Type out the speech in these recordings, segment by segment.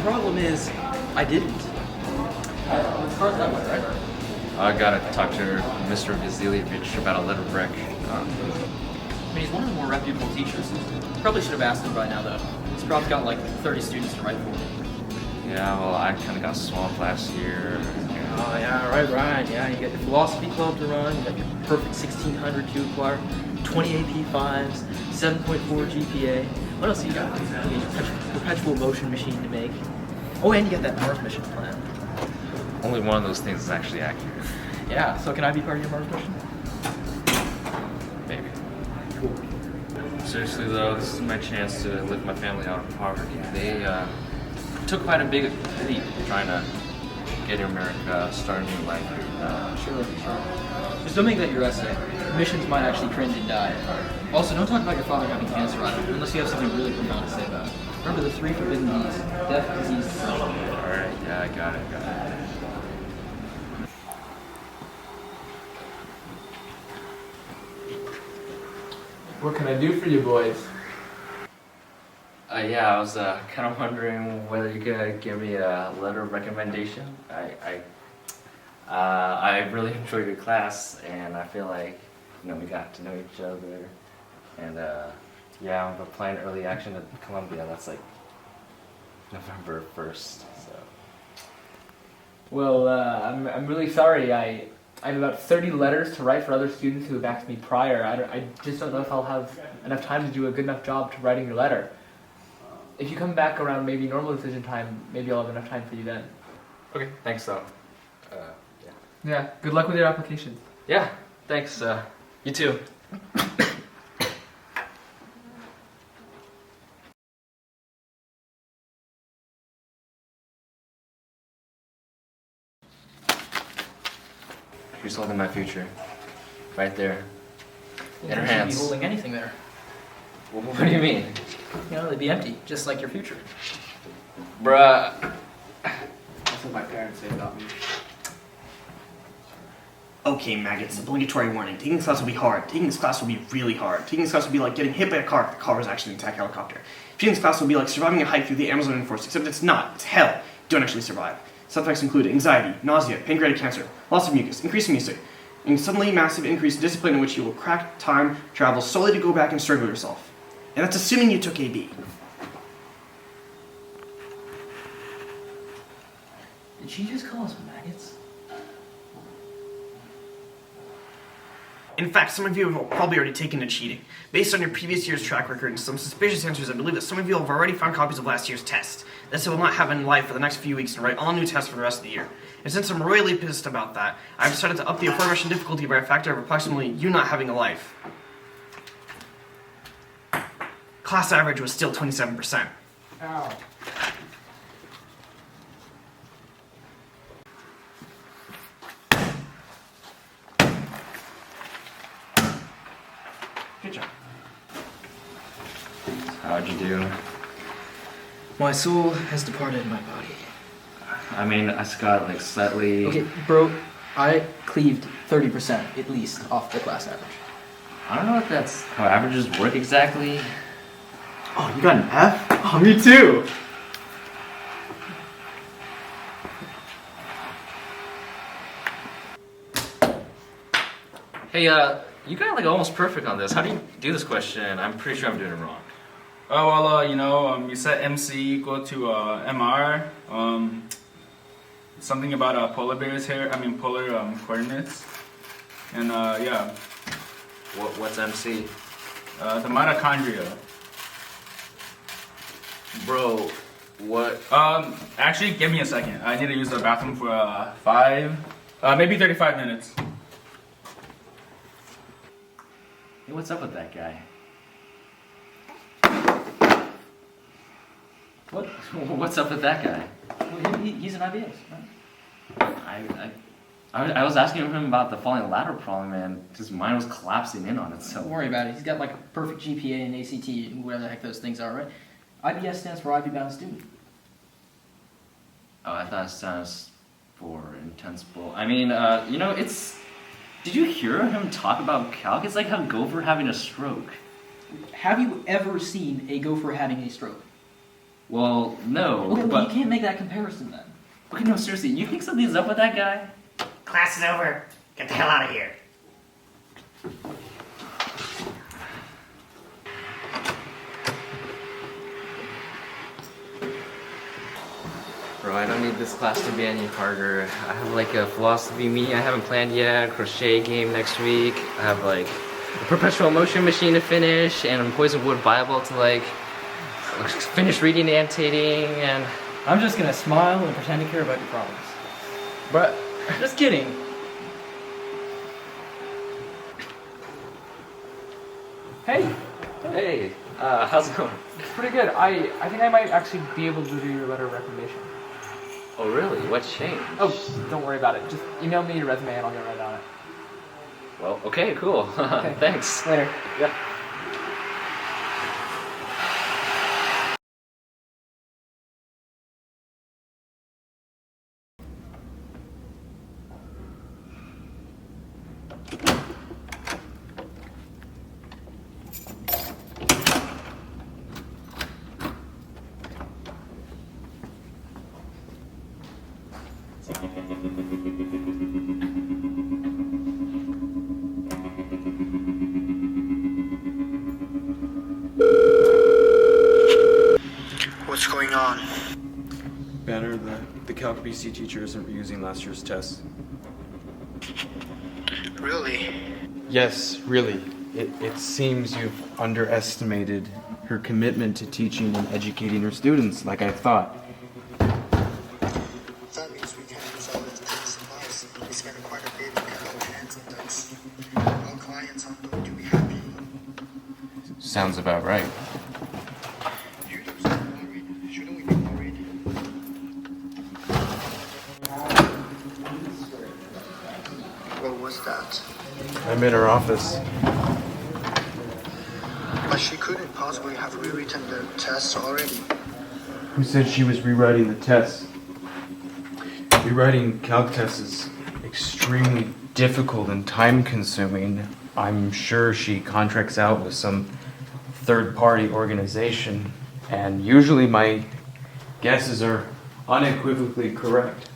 problem is, I didn't. As far as that went, right? I gotta talk to Mr. Vasilyevich about a letter of rec. I mean, he's one of the more reputable teachers. Probably should have asked him by now, though. He's probably got like 30 students to write for. Yeah, well, I kind of got swamped last year. Oh, yeah, right. Yeah, you got your philosophy club to run, you got your perfect 1600 to acquire, 20 AP5s, 7.4 GPA. What else you got? You got your perpetual motion machine to make. Oh, and you got that Mars mission plan. Only one of those things is actually accurate. Yeah, so can I be part of your Mars mission? Maybe. Cool. Seriously though, this is my chance to lift my family out of poverty. They took quite a big leap trying to get America started a new life here. Sure. Just don't make that your essay. Missions might actually cringe and die. Also, don't talk about your father having cancer either, unless you have something really profound to say about it. Remember the 3 forbidden D's: death, disease, depression. Alright, yeah, I got it. What can I do for you boys? Yeah, I was kind of wondering whether you could give me a letter of recommendation. I really enjoyed your class, and I feel like we got to know each other. And yeah, I'm applying early action at Columbia. That's like November 1st. So. Well, I'm really sorry. I have about 30 letters to write for other students who have asked me prior. I just don't know if I'll have enough time to do a good enough job to writing your letter. If you come back around maybe normal decision time, maybe I'll have enough time for you then. Okay, thanks though. Yeah. Yeah, good luck with your application. Yeah, thanks. You too. She's holding my future. Right there. In her You hands. shouldn't be holding anything there. What do you mean? They'd be empty, just like your future. Bruh. That's what my parents say about me. Okay, maggots, obligatory warning. Taking this class will be hard. Taking this class will be really hard. Taking this class will be like getting hit by a car if the car was actually an attack helicopter. Taking this class will be like surviving a hike through the Amazon rainforest, except it's not. It's hell. You don't actually survive. Side effects include anxiety, nausea, pancreatic cancer, loss of mucus, increased music, and suddenly massive increase in discipline in which you will crack time travel solely to go back and struggle yourself. And that's assuming you took AB. Did she just call us maggots? In fact, some of you have probably already taken to cheating. Based on your previous year's track record and some suspicious answers, I believe that some of you have already found copies of last year's test. This will not happen live for the next few weeks and write all new tests for the rest of the year. And since I'm royally pissed about that, I've decided to up the aforementioned difficulty by a factor of approximately you not having a life. Class average was still 27%. Ow. Good job. How'd you do? My soul has departed my body. I mean, I just got like slightly... Okay, bro, I cleaved 30% at least off the class average. I don't know if that's how averages work exactly. Oh, you got an F? Oh, me too! Hey, you got like almost perfect on this. How do you do this question? I'm pretty sure I'm doing it wrong. Oh, well, you set MC equal to MR. Something about polar bears here. Polar coordinates. And yeah. What's MC? The mitochondria. Bro, what? Actually, give me a second. I need to use the bathroom for maybe 35 minutes. Hey, what's up with that guy? What? What's up with that guy? Well, he's an IBS, right? I was asking him about the falling ladder problem, and his mind was collapsing in on itself. Don't worry about it. He's got like a perfect GPA and ACT and whatever the heck those things are, right? IBS stands for Ivy Bound Student. Oh, I thought it stands for intense bull. It's... Did you hear him talk about Calc? It's like a gopher having a stroke. Have you ever seen a gopher having a stroke? Well, no, Okay, well, but you can't make that comparison then. okay, no, seriously, you think something's up with that guy? Class is over. Get the hell out of here. Bro, I don't need this class to be any harder. I have like a philosophy meeting I haven't planned yet, a crochet game next week. I have like a perpetual motion machine to finish, and a poison wood Bible to like finish reading and annotating, and I'm just gonna smile and pretend to care about your problems. But just kidding. Hey, hey, how's it going? it's pretty good. I think I might actually be able to do your letter of recommendation. Oh really? What's changed? Oh, don't worry about it. Just email me your resume and I'll get right on it. Well, okay, cool. Okay. Thanks. Later. Yeah. What's going on? Banner, the Calc BC teacher isn't reusing last year's tests. Really? Yes, really. It seems you've underestimated her commitment to teaching and educating her students, like I thought. That means we can't use all the test supplies. We spent quite a bit to get our hands on those. Our clients aren't going to be happy. Sounds about right. You don't sound worried. Shouldn't we be worried? What was that? I'm in her office. But she couldn't possibly have rewritten the test already. Who said she was rewriting the tests? Rewriting Calc tests is extremely difficult and time-consuming. I'm sure she contracts out with some third-party organization, and usually my guesses are unequivocally correct.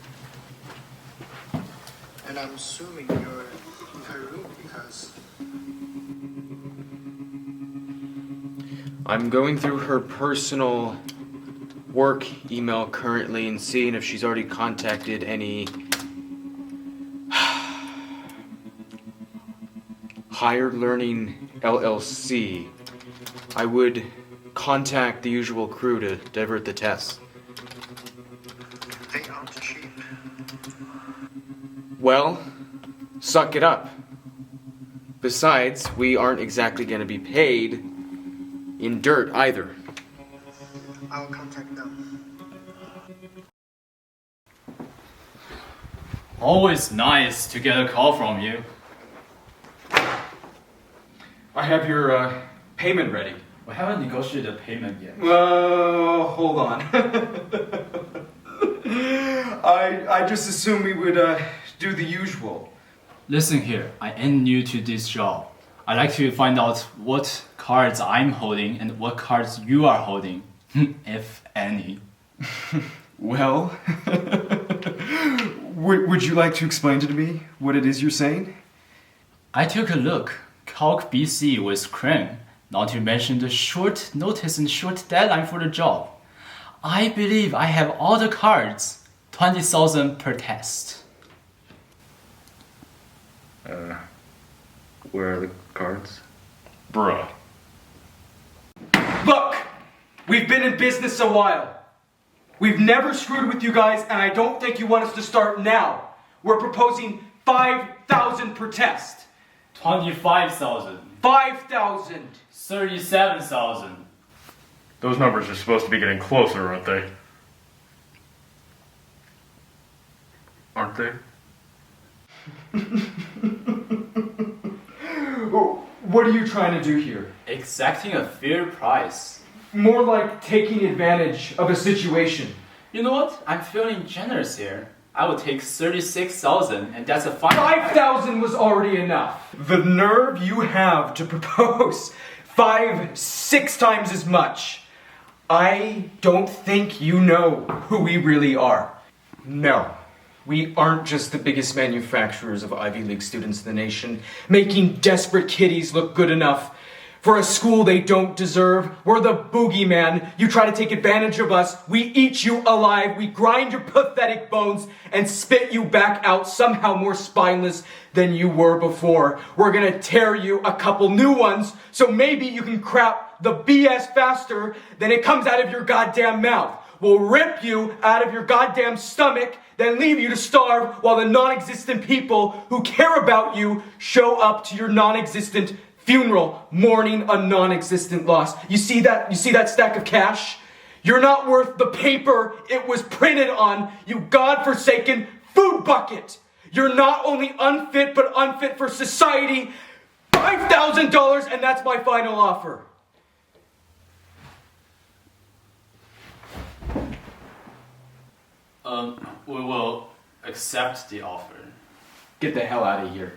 And I'm assuming you're in her room because I'm going through her personal work email currently and seeing if she's already contacted any Higher Learning LLC. I would contact the usual crew to divert the tests. they aren't cheap. Well, suck it up. Besides, we aren't exactly going to be paid in dirt either. I'll contact them. Always nice to get a call from you. I have your payment ready. We haven't negotiated a payment yet. Well, hold on. I just assumed we would do the usual. Listen here, I am new to this job. I'd like to find out what cards I'm holding and what cards you are holding, if any. Well, would you like to explain to me what it is you're saying? I took a look. Calc BC was cream, not to mention the short notice and short deadline for the job. I believe I have all the cards, 20,000 per test. Where are the cards? Bruh. Look, we've been in business a while. We've never screwed with you guys, and I don't think you want us to start now. We're proposing 5,000 per test. 25,000. 5,000. 37,000. Those numbers are supposed to be getting closer, aren't they? Aren't they? What are you trying to do here? Exacting a fair price. More like taking advantage of a situation. You know what? I'm feeling generous here. I will take 36,000, and that's a fine. 5,000 was already enough. The nerve you have to propose 5, 6 times as much. I don't think you know who we really are. No. We aren't just the biggest manufacturers of Ivy League students in the nation, making desperate kiddies look good enough for a school they don't deserve. We're the boogeyman. You try to take advantage of us, we eat you alive, we grind your pathetic bones, and spit you back out somehow more spineless than you were before. We're gonna tear you a couple new ones, so maybe you can crap the BS faster than it comes out of your goddamn mouth. We'll rip you out of your goddamn stomach, then leave you to starve while the non-existent people who care about you show up to your non-existent funeral, mourning a non-existent loss. You see that stack of cash? You're not worth the paper it was printed on, you godforsaken food bucket. You're not only unfit, but unfit for society. $5,000, and that's my final offer. We will accept the offer. Get the hell out of here.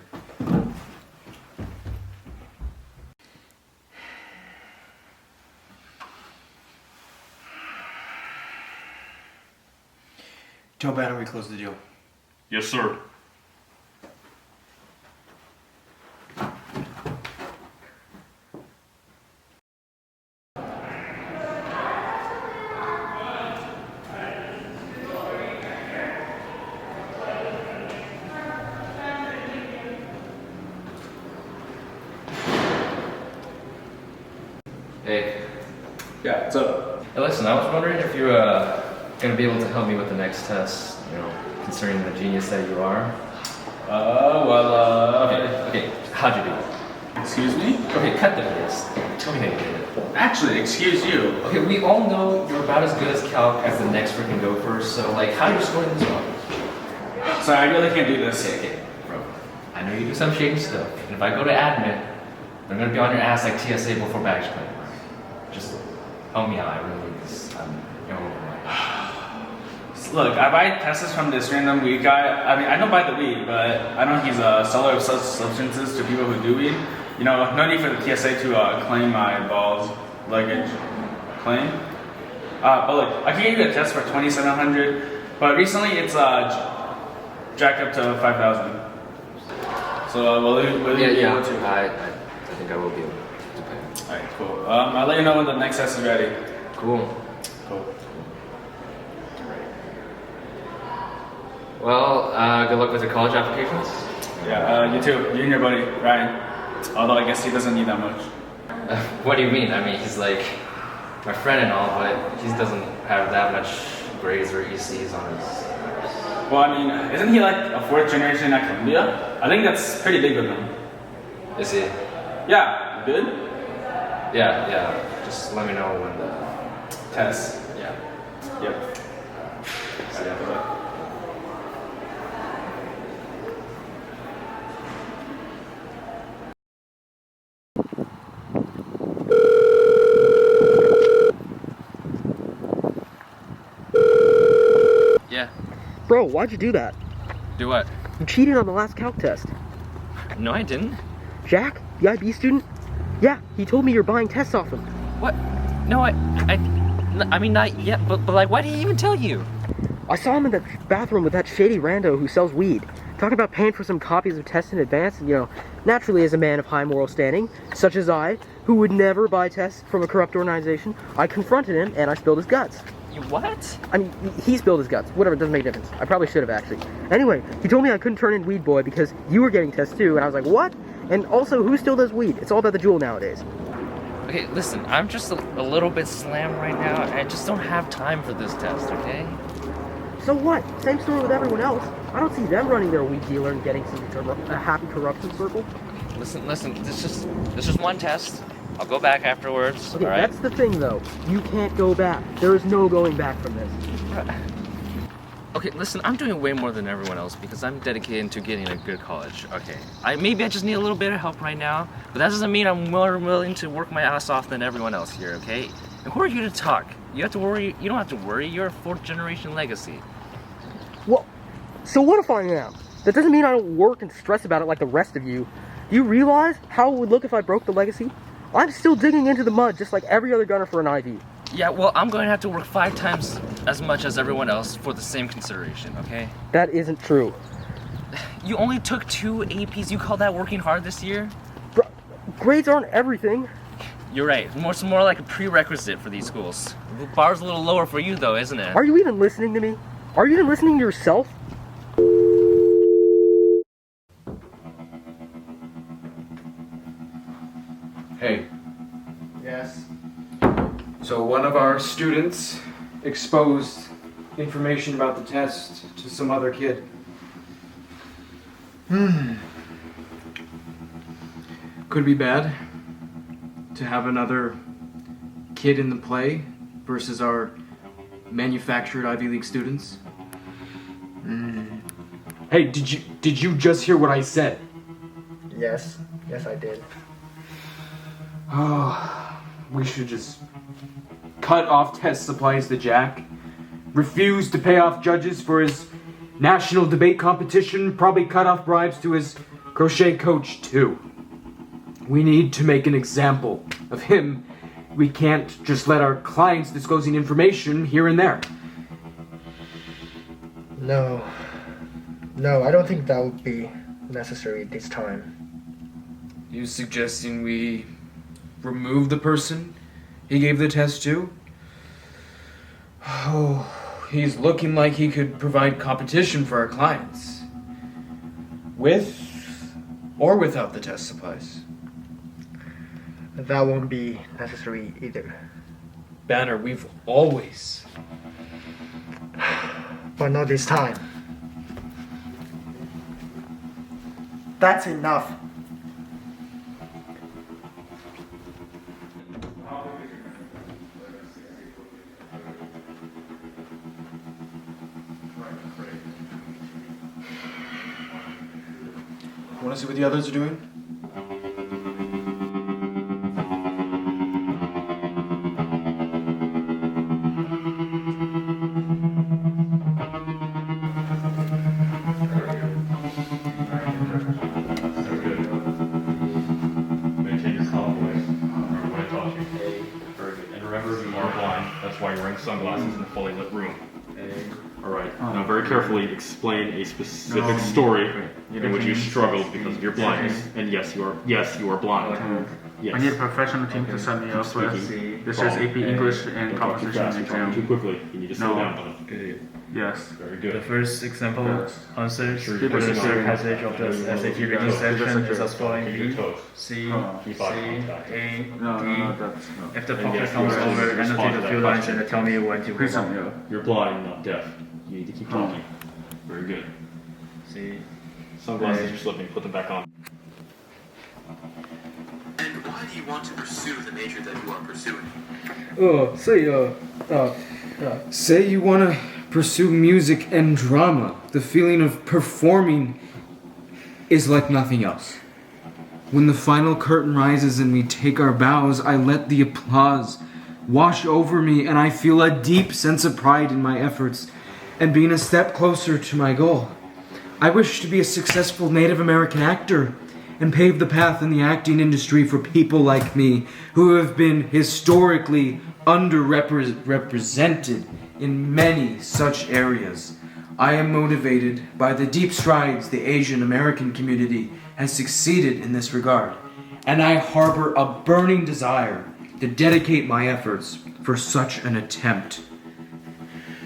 Tell Banner we close the deal. Yes, sir. Hey. Yeah, what's up? Hey, listen, I was wondering if you're gonna be able to help me with the next test, concerning the genius that you are. Okay, how'd you do it? Excuse me? Okay, cut the BS. Tell me how you did it. Actually, excuse you. Okay, we all know you're about as good as Calc as the next freaking gopher, so how are you scoring this one? Sorry, I really can't do this. Okay, bro. I know you do some shady stuff, and if I go to admit, they're gonna be on your ass like TSA before baggage claim. Just help me out, I really need this. Look, I buy tests from this random weed guy. I mean, I don't buy the weed, but I know he's a seller of such substances to people who do weed. No need for the TSA to claim my balls luggage claim. But look, I can give you a test for $2,700, but recently it's jacked up to $5,000. So will you be able to? I think I will be able to pay. Alright, cool. I'll let you know when the next test is ready. Cool. Cool. Well, good luck with your college applications. Yeah, you too. You and your buddy, Ryan. Although I guess he doesn't need that much. What do you mean? I mean, he's like my friend and all, but he doesn't have that much grades or ECs on his. Well, I mean, isn't he like a 4th generation at Columbia? I think that's pretty big with him. Is he? Yeah, good? Yeah. Just let me know when the Test. Yeah. Yep. Yeah, good luck. Yeah. Bro, why'd you do that? Do what? You cheated on the last calc test. No, I didn't. Jack, the IB student? Yeah, he told me you're buying tests off him. What? No, I mean, not yet, but why did he even tell you? I saw him in that bathroom with that shady rando who sells weed. Talking about paying for some copies of tests in advance, and naturally as a man of high moral standing, such as I, who would never buy tests from a corrupt organization, I confronted him and I spilled his guts. You what? I mean, he spilled his guts. Whatever, it doesn't make a difference. I probably should have, actually. Anyway, he told me I couldn't turn in Weed Boy because you were getting tests too, and I was like, what? And also, who still does weed? It's all about the jewel nowadays. Okay, listen, I'm just a little bit slammed right now. I just don't have time for this test, okay? So what? Same story with everyone else. I don't see them running their weed dealer and getting a happy corruption circle. Listen, this is one test. I'll go back afterwards, Okay, alright? that's the thing, though. You can't go back. There is no going back from this. Okay, listen, I'm doing way more than everyone else because I'm dedicated to getting a good college, okay? Maybe I just need a little bit of help right now, but that doesn't mean I'm more willing to work my ass off than everyone else here, okay? And who are you to talk? You don't have to worry, you're a 4th generation legacy. Well, so what if I am? That doesn't mean I don't work and stress about it like the rest of you. Do you realize how it would look if I broke the legacy? I'm still digging into the mud just like every other gunner for an IV. Yeah, well, I'm going to have to work 5 times as much as everyone else for the same consideration, okay? That isn't true. You only took 2 APs. You call that working hard this year? Grades aren't everything. You're right. It's more like a prerequisite for these schools. The bar's a little lower for you, though, isn't it? Are you even listening to me? Are you even listening to yourself? Hey, Yes. so one of our students exposed information about the test to some other kid. Could be bad to have another kid in the play versus our manufactured Ivy League students. Hey, did you just hear what I said? Yes. Yes, I did. Oh, we should just cut off test supplies to Jack, refuse to pay off judges for his national debate competition, probably cut off bribes to his crochet coach too. We need to make an example of him. We can't just let our clients disclosing information here and there. No, I don't think that would be necessary this time. You suggesting we remove the person he gave the test to? Oh, he's looking like he could provide competition for our clients. With or without the test supplies. That won't be necessary either. Banner, we've always. But not this time. That's enough. Want to see what the others are doing? Maintain your calm voice. Remember what I taught you. Very good. And remember, you are blind. That's why you're wearing sunglasses in a fully lit room. All right. Now, very carefully explain a specific story in which you struggled because of your blindness. And yes, you are blind. Yes. I need a professional team to set me up with. This is AP English and composition exam. Too quickly. You need to slow down. Yes. Very good. The first example answers Sure, for you're the pushing third on. passage of the SAT reading section is as following: Keep your B, toes. C, Keep C, eye contact. A, No, D. that's no. If the And pocket yes, comes you are over, respond annotate to a that few lines question. and tell me when to Please move don't. on. You're blind, not deaf. You need to keep talking. Very good. C. Sunglasses are slipping. Put them back on. And why do you want to pursue the major that you are pursuing? Say you want to pursue music and drama. The feeling of performing is like nothing else. When the final curtain rises and we take our bows, I let the applause wash over me and I feel a deep sense of pride in my efforts and being a step closer to my goal. I wish to be a successful Native American actor and pave the path in the acting industry for people like me who have been historically underrepresented in many such areas. I am motivated by the deep strides the Asian American community has succeeded in this regard, and I harbor a burning desire to dedicate my efforts for such an attempt.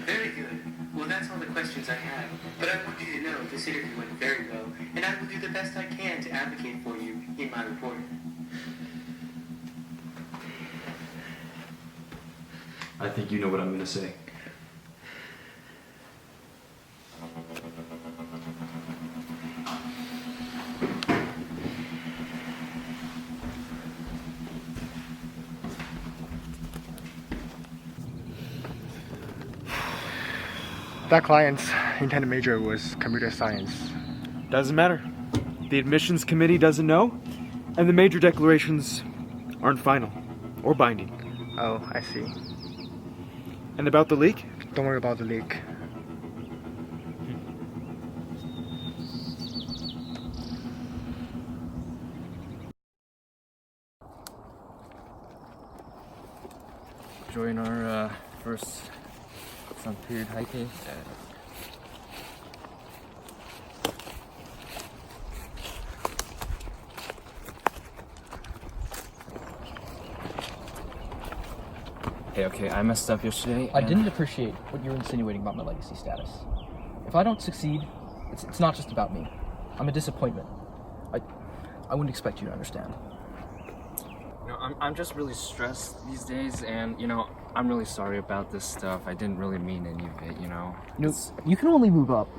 Very good. Well, that's all the questions I have. But I want you to know this interview went very well, and I will do the best I can to advocate for you in my report. I think you know what I'm going to say. That client's intended major was computer science. Doesn't matter. The admissions committee doesn't know, and the major declarations aren't final or binding. Oh, I see. And about the leak? Don't worry about the leak. enjoying our first sun period hiking. Hey, okay, I messed up yesterday. I didn't appreciate what you were insinuating about my legacy status. If I don't succeed, it's not just about me. I'm a disappointment. I wouldn't expect you to understand. You know, I'm just really stressed these days, and you know, I'm really sorry about this stuff. I didn't really mean any of it, you know. You know, you can only move up.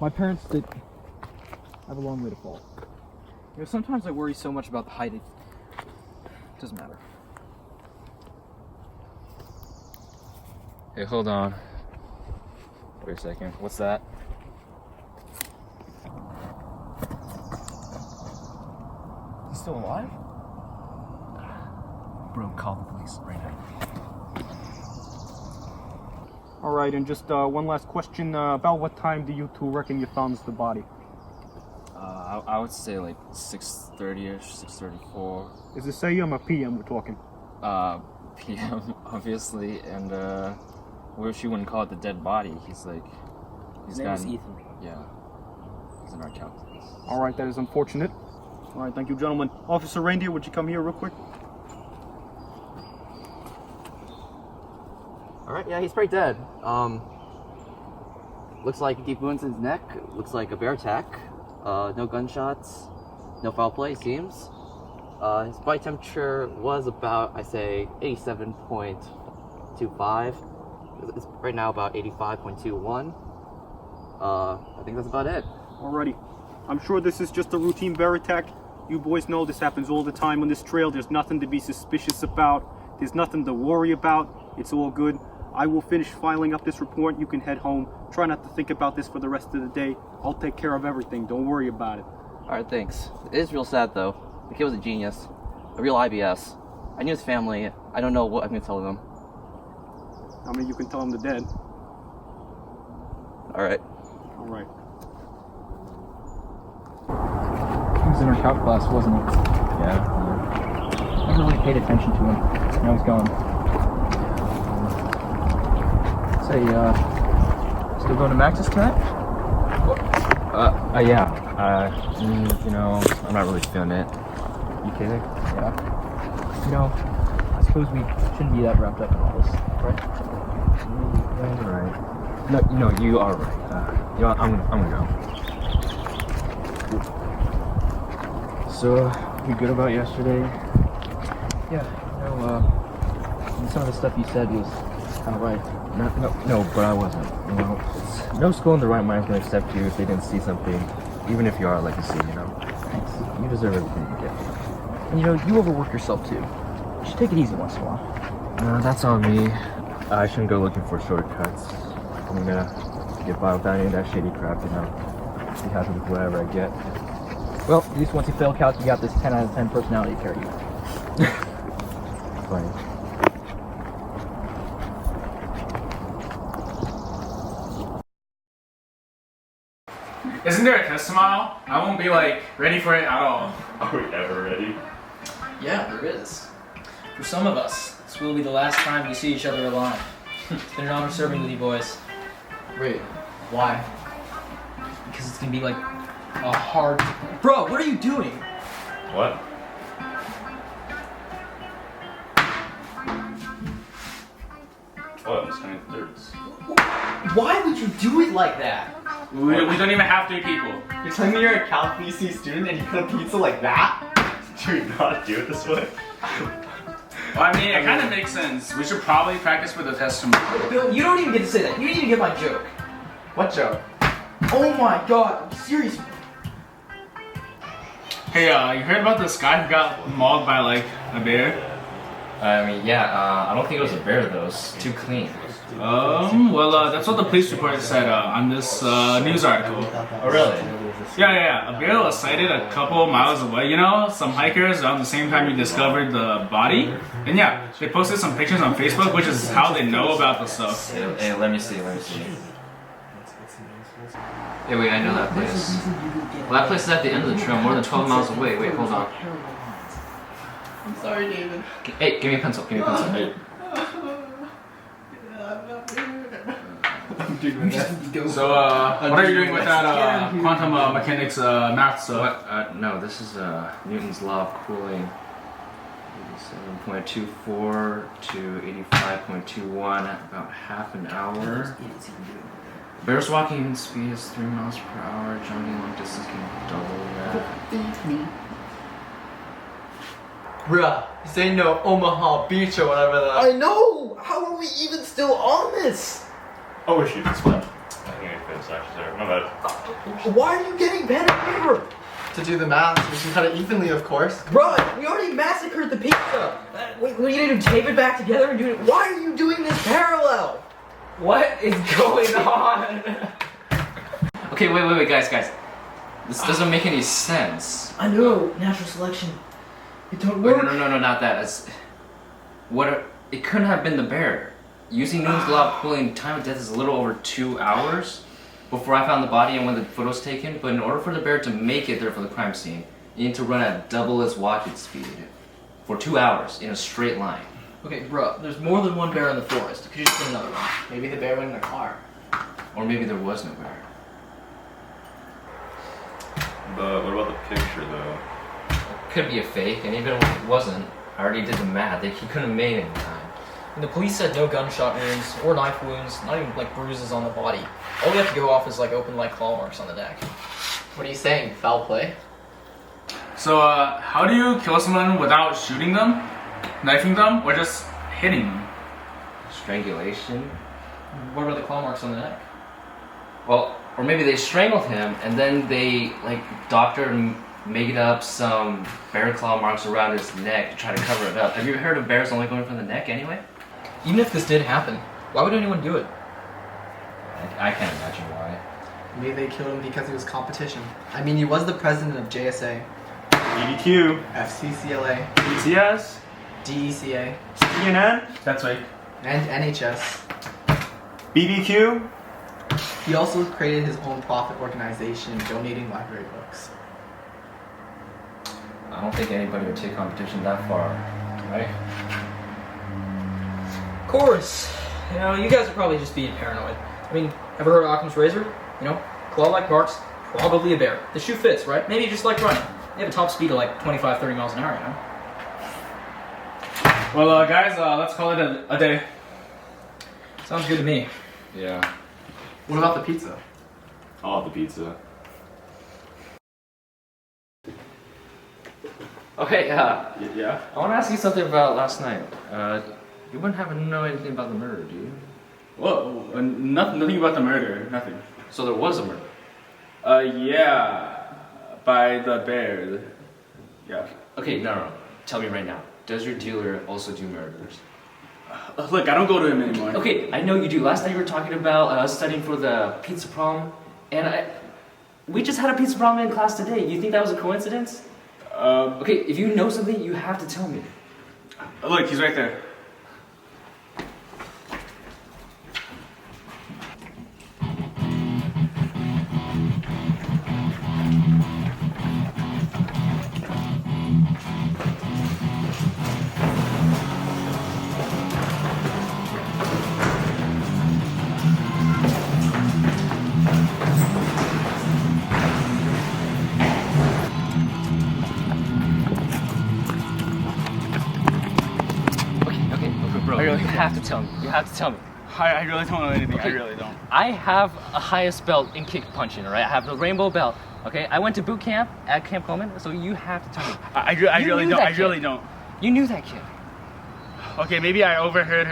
My parents did have a long way to fall. You know, sometimes I worry so much about the height, it doesn't matter. Hey, hold on. Wait a second. What's that? He's still alive? Bro, call the police right now. All right, and just one last question. About what time do you two reckon you found the body? I would say like 6:30ish, 6:34. Is this AM or PM we're talking? PM, obviously, and wish you wouldn't call it the dead body. His name is Ethan. Yeah, he's in our calculus. All right, that is unfortunate. All right, thank you, gentlemen. Officer Reindeer, would you come here real quick? Alright, yeah, he's pretty dead. Looks like deep wounds in his neck. Looks like a bear attack. No gunshots. No foul play, seems. His body temperature was about, I say, 87.25. It's right now about 85.21. I think that's about it. Alrighty. I'm sure this is just a routine bear attack. You boys know this happens all the time on this trail. There's nothing to be suspicious about. There's nothing to worry about. It's all good. I will finish filing up this report. You can head home. Try not to think about this for the rest of the day. I'll take care of everything. Don't worry about it. Alright, thanks. It is real sad, though. The kid was a genius. A real IBS. I knew his family. I don't know what I'm going to tell them. I mean, you can tell them they're dead. Alright. Alright. He was in our calc class, wasn't he? Yeah. Never really paid attention to him. Now he's gone. Say, still going to Max's tonight? Yeah. You know, I'm not really feeling it. You kidding? Yeah. You know, I suppose we shouldn't be that wrapped up in all this, right? Yeah, you're right. No, you are right. You know, I'm gonna go. So, you good about yesterday? Yeah, you know, some of the stuff you said was kind of right. No, but I wasn't. You know, no school in the right mind is gonna accept you if they didn't see something, even if you are a legacy. You know. Thanks. You deserve everything you get. And you know, you overwork yourself too. You should take it easy once in a while. No, that's on me. I shouldn't go looking for shortcuts. I'm gonna get by without any of that shady crap, you know. Be happy with whatever I get. Well, at least once you fail Calc, you got this 10 out of 10 personality to carry you. Funny. Isn't there a test tomorrow? I won't be like ready for it at all. Are we ever ready? Yeah, there is. For some of us, this will be the last time we see each other alive. It's been an honor serving with you boys. Wait, why? Because it's gonna be like a hard... Bro, what are you doing? What? What? It's 23rds. Why would you do it like that? We don't even have 3 people. You're telling me you're a Calc BC student and you cut a pizza like that? Do you not do it this way? Well, I mean, it kind of makes sense. We should probably practice for the test tomorrow. Bill, you don't even get to say that. You didn't even get my joke. What joke? Oh my god, I'm serious. Hey, you heard about this guy who got mauled by like a bear? I mean, yeah. I don't think it was a bear though. It's too clean. Well, that's what the police report said on this news article. Oh, really? Yeah. A bear was sighted a couple miles away. You know, some hikers around the same time you discovered the body. And yeah, they posted some pictures on Facebook, which is how they know about the stuff. Hey, let me see. Hey, wait, I know that place. Well, that place is at the end of the trail, more than 12 miles away. Wait, hold on. I'm sorry, David. Hey, give me a pencil. Hey. So, what are you doing with that quantum mechanics math stuff? No, this is Newton's law of cooling. 87.24 to 85.21, about half an hour. Bear's walking speed is 3 miles per hour. Jogging long distance can double that. Bruh, this ain't no Omaha Beach or whatever that. I know! How are we even still on this? Oh, shoot, it's fine. I think I finished actually there. My bad. Why are you getting pen and paper? To do the math, we can cut it evenly, of course. Bro, we already massacred the pizza. We need to tape it back together and do it. Why are you doing this parallel? What is going on? Okay, wait, guys. This doesn't make any sense. I know, natural selection. It don't Wait, work. no, not that. It couldn't have been the bear. Using Newton's law of cooling, time of death is a little over 2 hours before I found the body and when the photo's taken. But in order for the bear to make it there for the crime scene, you need to run at double its walking speed for 2 hours in a straight line. Okay, bro, there's more than one bear in the forest. Could you just get another one? Maybe the bear went in the car. Or maybe there was no bear. But what about the picture, though? It could be a fake, and even if it wasn't, I already did the math. He couldn't have made it in time. And the police said no gunshot wounds or knife wounds, not even like bruises on the body. All we have to go off is like open like claw marks on the neck. What are you saying? Foul play? So, how do you kill someone without shooting them, knifing them, or just hitting them? Strangulation? What about the claw marks on the neck? Well, or maybe they strangled him and then they doctored and made up some bear claw marks around his neck to try to cover it up. Have you ever heard of bears only going from the neck anyway? Even if this did happen, why would anyone do it? I can't imagine why. Maybe they killed him because he was competition. I mean, he was the president of JSA, EDQ, FCCLA, ECS, DECA, CNN, That's right. and NHS. BBQ. He also created his own profit organization donating library books. I don't think anybody would take competition that far, right? Of course. You know, you guys are probably just being paranoid. I mean, ever heard of Occam's razor? You know, claw-like marks, probably a bear. The shoe fits, right? Maybe you just like running. They have a top speed of like 25, 30 miles an hour, you know? Well, guys, let's call it a day. Sounds good to me. Yeah. What about the pizza? I'll have the pizza. Okay, Yeah? I want to ask you something about last night. You wouldn't happen to know anything about the murder, do you? Whoa, nothing about the murder, nothing. So there was a murder? Yeah, by the bear. Yeah. Okay, no. Tell me right now. Does your dealer also do murders? Look, I don't go to him anymore. Okay, I know you do. Last night you were talking about studying for the pizza problem, and we just had a pizza problem in class today. You think that was a coincidence? Okay, if you know something, you have to tell me. Look, he's right there. Bro, you have to tell me. You have to tell me. I really don't know anything. Okay. I really don't. I have a highest belt in kick punching, alright? I have the rainbow belt, okay? I went to boot camp at Camp Coleman, so you have to tell me. I really don't. You knew that kid. Okay, maybe I overheard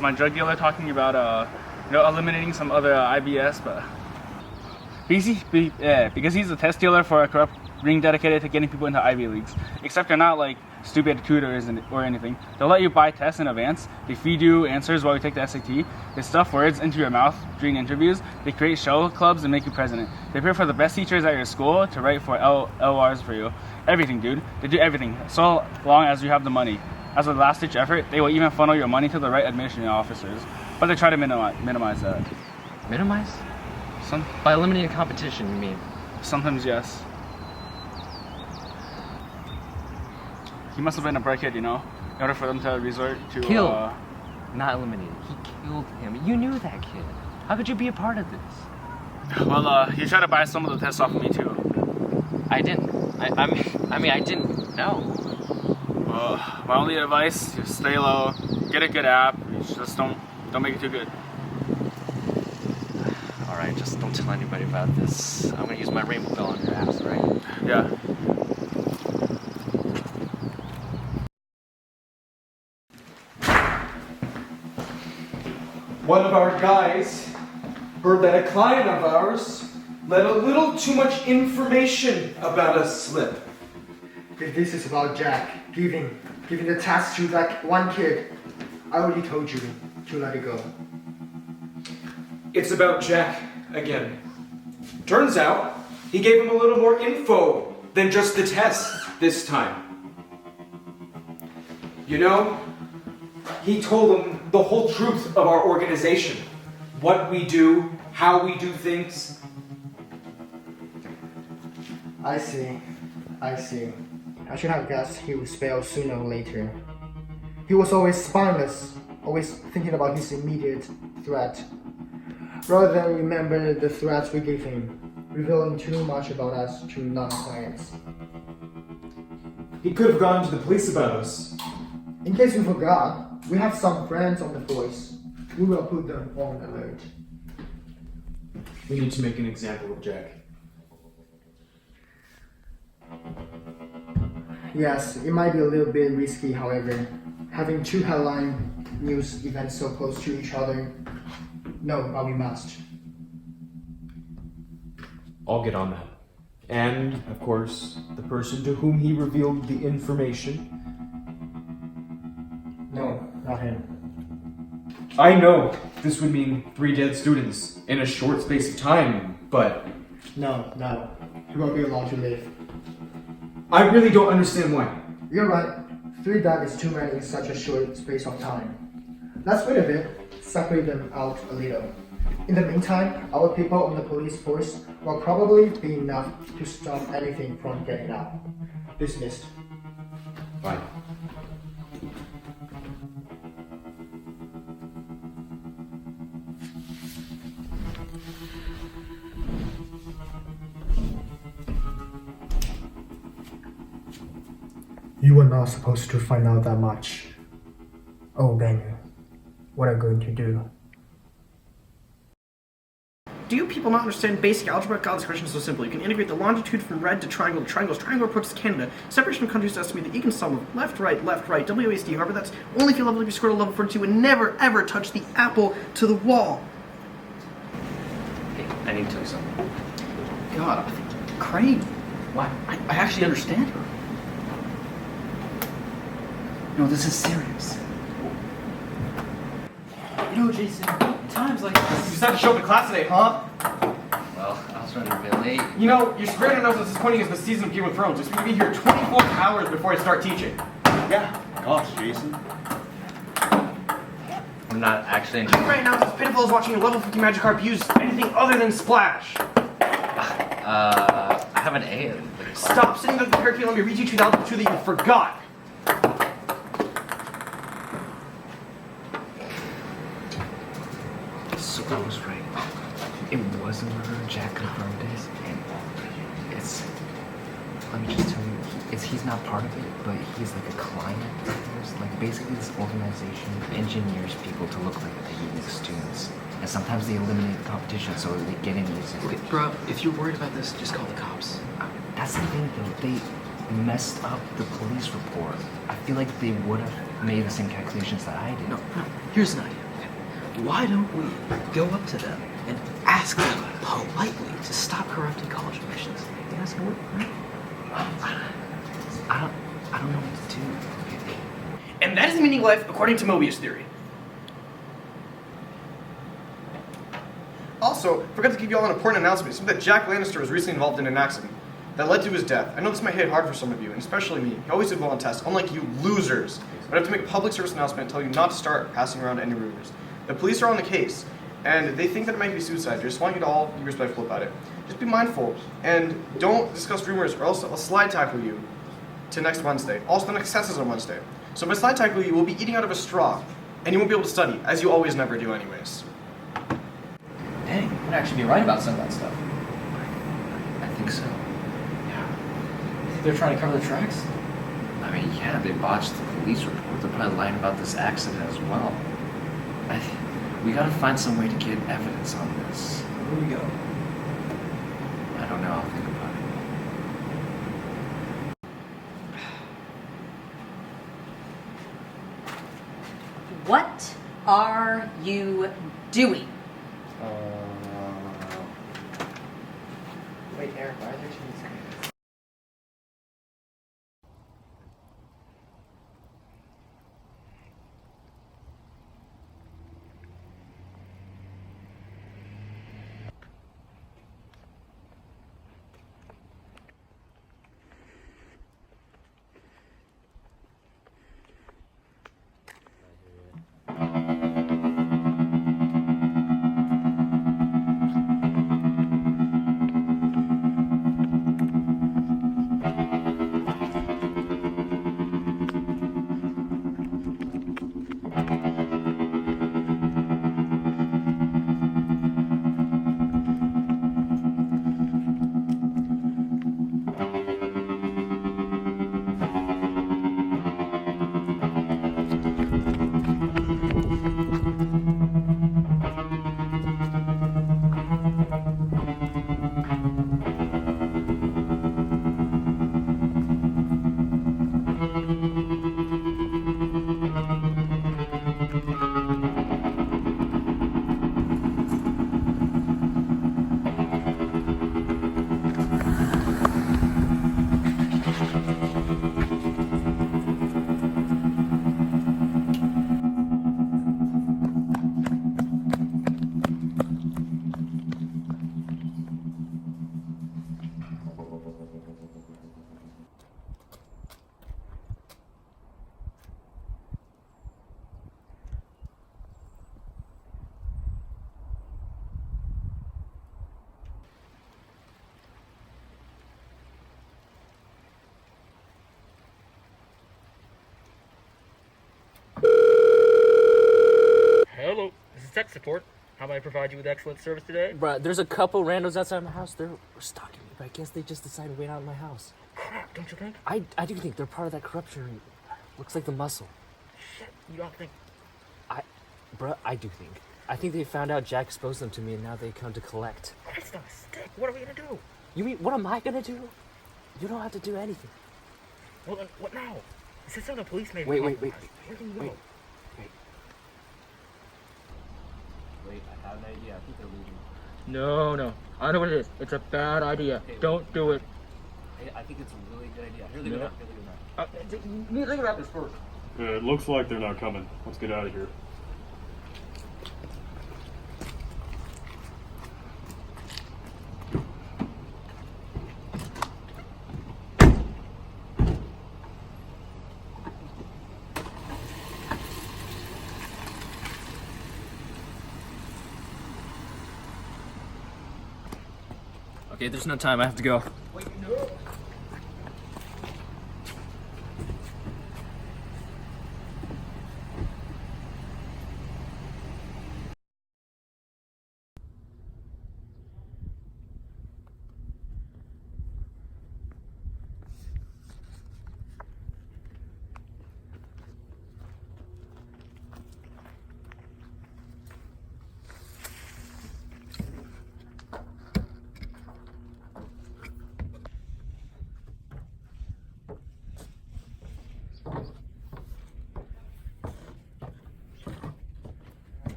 my drug dealer talking about eliminating some other IBS, but because he's a test dealer for a corrupt ring dedicated to getting people into Ivy Leagues. Except they're not like stupid tutors or anything. They'll let you buy tests in advance. They feed you answers while you take the SAT. They stuff words into your mouth during interviews. They create show clubs and make you president. They pay for the best teachers at your school to write for LRs for you. Everything, dude. They do everything, so long as you have the money. As a last-ditch effort, they will even funnel your money to the right admission officers. But they try to minimize that. Minimize? By eliminating competition, you mean? Sometimes, yes. He must have been a bright kid, in order for them to resort to... Killed. Not eliminated. He killed him. You knew that kid. How could you be a part of this? Well, he tried to buy some of the tests off of me too. I didn't. I mean, I didn't know. My only advice: just stay low, get a good app. Just don't make it too good. All right, just don't tell anybody about this. I'm gonna use my rainbow bell on your apps, right? Yeah. One of our guys heard that a client of ours let a little too much information about us slip. If this is about Jack giving the task to that one kid, I already told you to let it go. It's about Jack again. Turns out he gave him a little more info than just the test this time. You know, he told him the whole truth of our organization. What we do, how we do things. I see. I should have guessed he would fail sooner or later. He was always spineless, always thinking about his immediate threat, rather than remember the threats we gave him, revealing too much about us to non-clients. He could have gone to the police about us. In case you forgot, we have some friends on the force. We will put them on alert. We need to make an example of Jack. Yes, it might be a little bit risky, however. Having two headline news events so close to each other. No, but we must. I'll get on that. And, of course, the person to whom he revealed the information. No, not him. I know this would mean 3 dead students in a short space of time, but... No, he won't be allowed to live. I really don't understand why. You're right. 3 dead is too many in such a short space of time. Let's wait a bit, separate them out a little. In the meantime, our people on the police force will probably be enough to stop anything from getting out. Dismissed. Fine. You were not supposed to find out that much. Oh, Daniel, what are you going to do? Do you people not understand basic algebra? God, this question is so simple. You can integrate the longitude from red to triangle's triangle approach to Canada. Separation of countries to estimate the econ sum of left, right, WASD. However, that's only if you level up your score to level 42 and never, ever touch the apple to the wall. Hey, I need to tell you something. God, I think Crane. Why? I actually understand her. No, this is serious. You know, Jason, times like this. You decided to show up to class today, huh? Well, I was running a bit late. You know, your superior knows what's disappointing is the season of Game of Thrones. It's going to be here 24 hours before I start teaching. Yeah. Gosh, Jason. I'm not actually Right now, it's as pitiful as watching your level 50 Magikarp use anything other than Splash. I have an A in the class. Stop sitting there with the curriculum you read you 2002 that you forgot. So I was right. It was a murder. Jack confirmed it, and it's. Let me just tell you, he's not part of it, but he's like a client of theirs. Like basically, this organization engineers people to look like they use students, and sometimes they eliminate the competition so they get in easy. Wait, bro, if you're worried about this, just call the cops. That's the thing, though. They messed up the police report. I feel like they would have made the same calculations that I did. No, here's an idea. Why don't we go up to them and ask them politely to stop corrupting college admissions? You ask them, right? I don't know what to do. And that is the meaning of life according to Mobius theory. Also, forgot to give you all an important announcement. Something that Jack Lannister was recently involved in an accident that led to his death. I know this might hit hard for some of you, and especially me. He always did well on tests, unlike you losers. But I have to make a public service announcement and tell you not to start passing around any rumors. The police are on the case, and they think that it might be suicide. I just want you to all be respectful about it. Just be mindful, and don't discuss rumors, or else I'll slide tackle you to next Wednesday. Also, the next test is on Wednesday. So if I slide tackle you, we'll be eating out of a straw, and you won't be able to study, as you always never do anyways. might actually be right about some of that stuff. I think so. You think they're trying to cover the tracks? I mean, yeah, they botched the police report. They're probably lying about this accident as well. We gotta find some way to get evidence on this. Where do we go? I don't know. I'll think about it. What are you doing? Wait, Eric, why are there two screens? Hello, this is tech support. How may I provide you with excellent service today? Bruh, there's a couple randos outside my house. They're stalking me, but I guess they just decided to wait out in my house. Crap, don't you think? I do think they're part of that corruption ring. Looks like the muscle. Shit, you don't think? Bruh, I do think. I think they found out Jack exposed them to me and now they come to collect. That's not a stick. What are we gonna do? You mean, what am I gonna do? You don't have to do anything. Well, then, what now? Is this something the police made? Wait. Where can you go? Wait. Wait, I have an idea. I think they're leaving. No. I know what it is. It's a bad idea. Okay, Don't do it. I think it's a really good idea. Here they go now. You need to think about this first. It looks like they're not coming. Let's get out of here. Okay, there's no time. I have to go. Wait, no.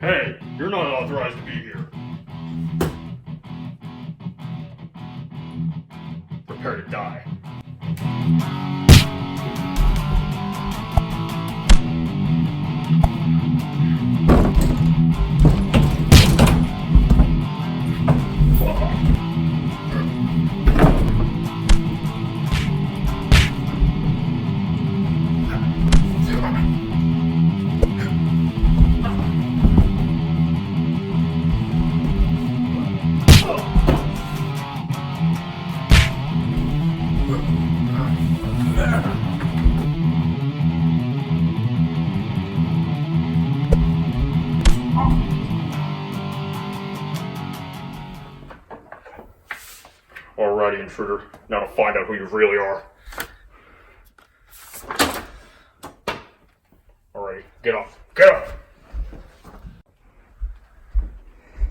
Hey, you're not authorized to be here. prepare to die. Alrighty, intruder. Now to find out who you really are. Alrighty, get up. Get up!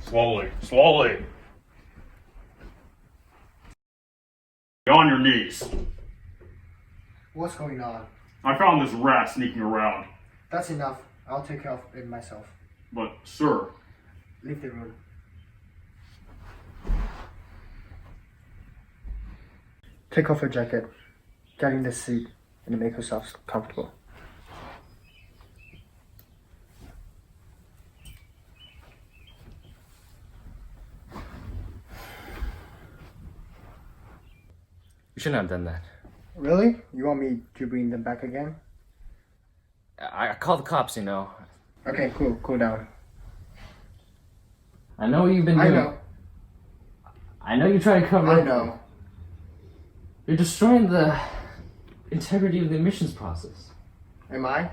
Slowly, slowly. Get on your knees. What's going on? I found this rat sneaking around. That's enough. I'll take care of it myself. But, sir, Leave the room. Take off your jacket. Get in the seat and make yourself comfortable. You shouldn't have done that. Really? You want me to bring them back again? I called the cops, you know. Okay, cool down. I know what you've been doing. I know. I know you try to cover I up. know. You're destroying the integrity of the admissions process. Am I?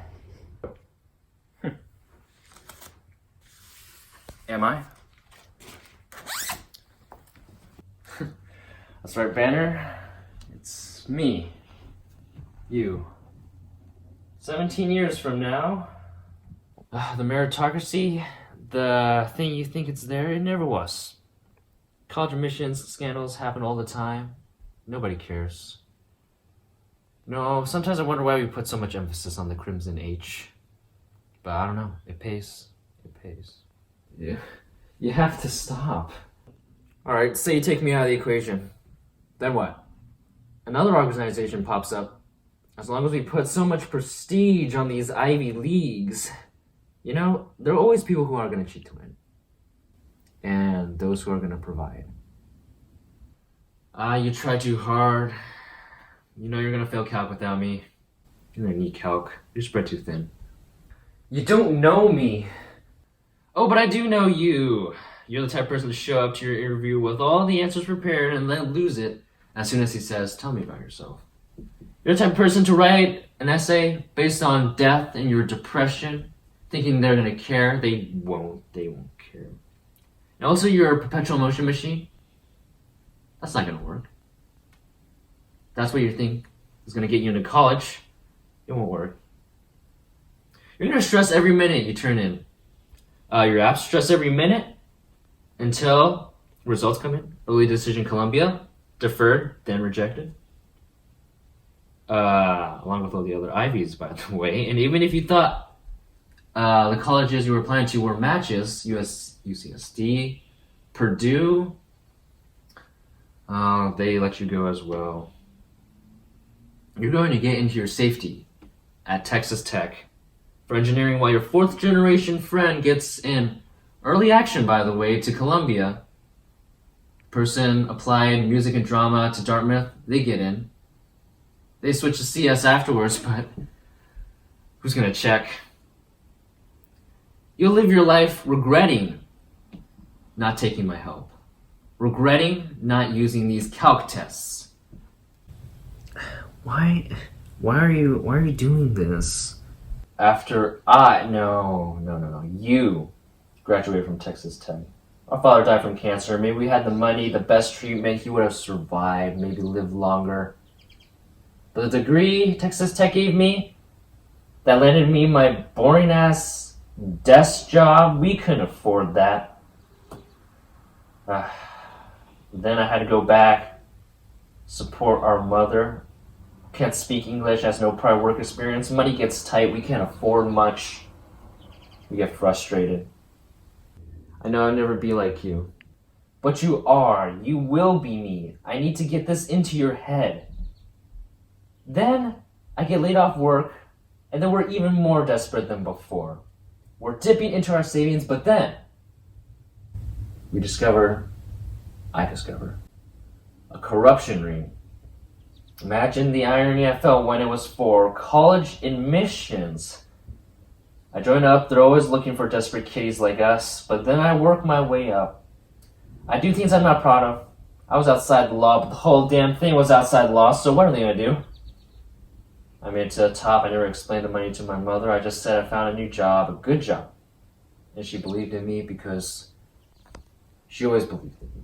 Am I? That's right, Banner. It's me. You. 17 years from now, the meritocracy, the thing you think it's there, it never was. College admissions scandals happen all the time. Nobody cares. No, sometimes I wonder why we put so much emphasis on the Crimson H. But I don't know. It pays. It pays. Yeah. You have to stop. Alright, say you take me out of the equation. Then what? Another organization pops up. As long as we put so much prestige on these Ivy Leagues, you know, there are always people who are going to cheat to win. And those who are going to provide. You try too hard. You know you're going to fail Calc without me. You're going to need Calc. You're spread too thin. You don't know me. Oh, but I do know you. You're the type of person to show up to your interview with all the answers prepared and then lose it as soon as he says, "Tell me about yourself." You're the type of person to write an essay based on death and your depression, thinking they're going to care. They won't care. And also, you're a perpetual motion machine. That's not going to work. That's what you think is going to get you into college. It won't work. You're going to stress every minute you turn in. Your apps stress every minute until results come in. Early decision Columbia, deferred, then rejected. Along with all the other Ivies, by the way. And even if you thought the colleges you were applying to were matches, UCSD, Purdue, they let you go as well. You're going to get into your safety at Texas Tech for engineering while your fourth generation friend gets in early action, by the way, to Columbia. Person applied music and drama to Dartmouth, they get in. They switch to CS afterwards, but who's gonna check? You'll live your life regretting not taking my help. Regretting not using these calc tests. Why are you doing this? After you graduated from Texas Tech. Our father died from cancer. Maybe we had the money, the best treatment, he would have survived, maybe lived longer. But the degree Texas Tech gave me, that landed me my boring ass desk job, we couldn't afford that. Then I had to go back, support our mother. Can't speak English, has no prior work experience. Money gets tight, we can't afford much. We get frustrated. I know I'll never be like you. But you are. You will be me. I need to get this into your head. Then I get laid off work, and then we're even more desperate than before. We're dipping into our savings, but then I discover, a corruption ring. Imagine the irony I felt when it was for college admissions. I join up, they're always looking for desperate kitties like us, but then I work my way up. I do things I'm not proud of. I was outside the law, but the whole damn thing was outside the law, so what are they gonna do? I made it to the top. I never explained the money to my mother. I just said I found a new job, a good job. And she believed in me because she always believed in me.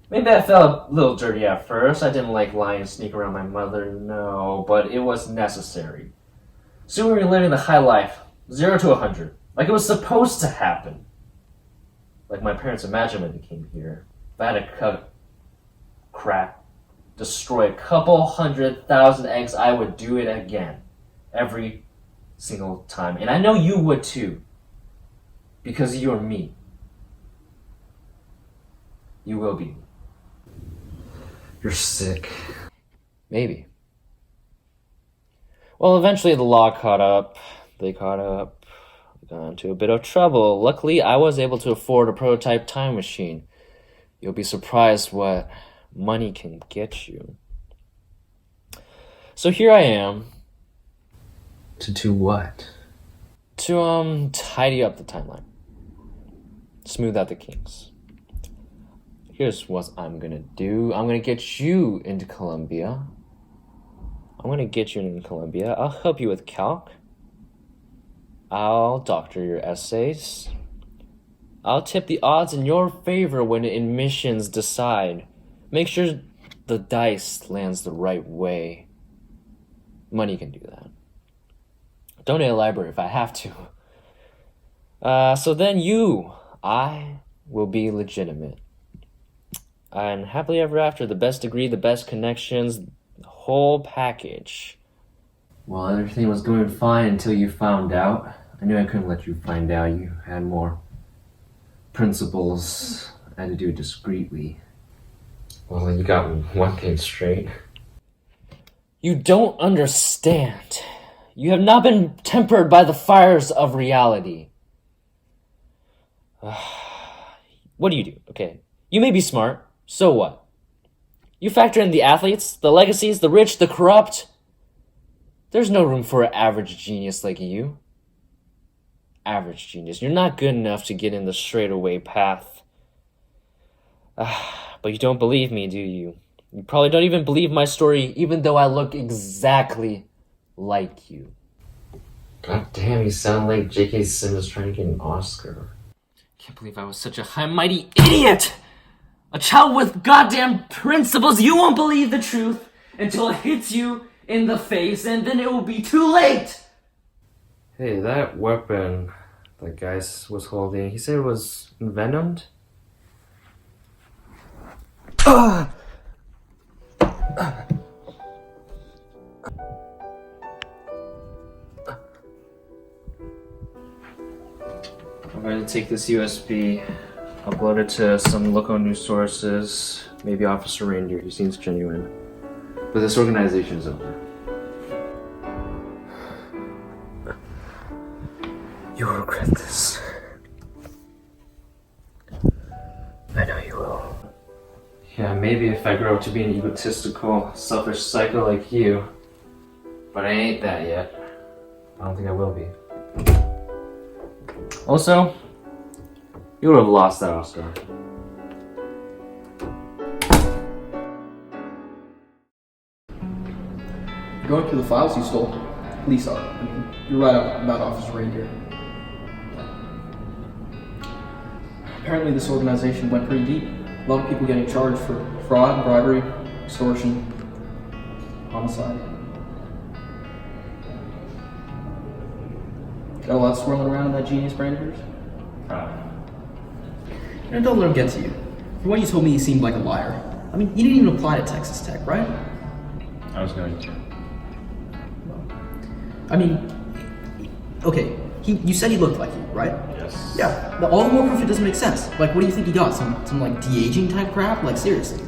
Maybe I felt a little dirty at first. I didn't like lying and sneak around my mother, no, but it was necessary. Soon we were living the high life, 0 to 100, like it was supposed to happen. Like my parents imagined when they came here. If I had to cut crap, destroy a couple 100,000 eggs, I would do it again. Every single time. And I know you would too. Because you're me. You will be. You're sick. Maybe. Well, eventually the law caught up. They caught up. Got into a bit of trouble. Luckily, I was able to afford a prototype time machine. You'll be surprised what money can get you. So here I am. To do what? To, tidy up the timeline. Smooth out the kinks. Here's what I'm gonna do. I'm gonna get you into Columbia. I'll help you with Calc. I'll doctor your essays. I'll tip the odds in your favor when admissions decide. Make sure the dice lands the right way. Money can do that. Donate a library if I have to. So then I will be legitimate. And happily ever after, the best degree, the best connections, the whole package. Well, everything was going fine until you found out. I knew I couldn't let you find out. You had more principles. I had to do it discreetly. Well, you got one thing straight. You don't understand. You have not been tempered by the fires of reality. What do you do? Okay, you may be smart. So what? You factor in the athletes, the legacies, the rich, the corrupt. There's no room for an average genius like you. Average genius. You're not good enough to get in the straightaway path. But you don't believe me, do you? You probably don't even believe my story, even though I look exactly like you. God damn, you sound like J.K. Simmons trying to get an Oscar. Can't believe I was such a high mighty idiot! A child with goddamn principles. You won't believe the truth until it hits you in the face, and then it will be too late! Hey, that weapon that guy was holding, he said it was envenomed? I'm going to take this USB, upload it to some local news sources, maybe Officer Reindeer, he seems genuine. But this organization is over. You will regret this. I know you will. Yeah, maybe if I grow up to be an egotistical, selfish psycho like you. But I ain't that yet. I don't think I will be. Also, you would have lost that Oscar. Going through the files you stole, police are. I mean, you're right about Officer Reindeer. Apparently this organization went pretty deep. A lot of people getting charged for fraud, bribery, extortion, homicide. Got a lot swirling around in that genius brain of yours? And don't let him get to you. For what you told me, he seemed like a liar. I mean, you didn't even apply to Texas Tech, right? I was going to. I mean, okay, You said he looked like you, right? Yes. Yeah. But all the more proof it doesn't make sense. Like, what do you think he got? Some like de-aging type crap? Like, seriously.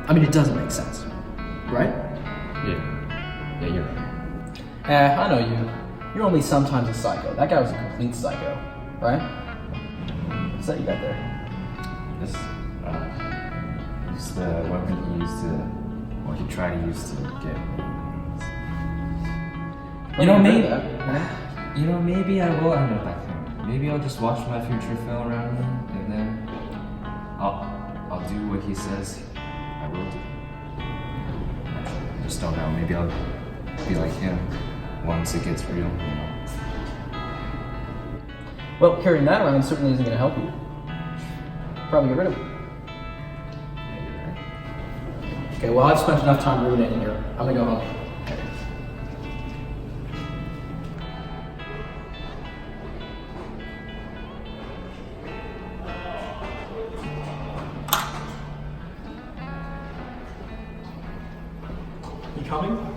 I mean, it doesn't make sense, right? Yeah, you're right. I know you. You're only sometimes a psycho. That guy was a complete psycho, right? What's that you got there? This, it's the weapon he used to, or he tried to use to get me. Maybe I will end up like him. Maybe I'll just watch my future fail around him, and then I'll do what he says I will do. I just don't know. Maybe I'll be like him once it gets real. Well, carrying that around certainly isn't going to help you. Probably get rid of it. Okay, well, I've spent enough time ruminating here. I'm going to go home. You coming?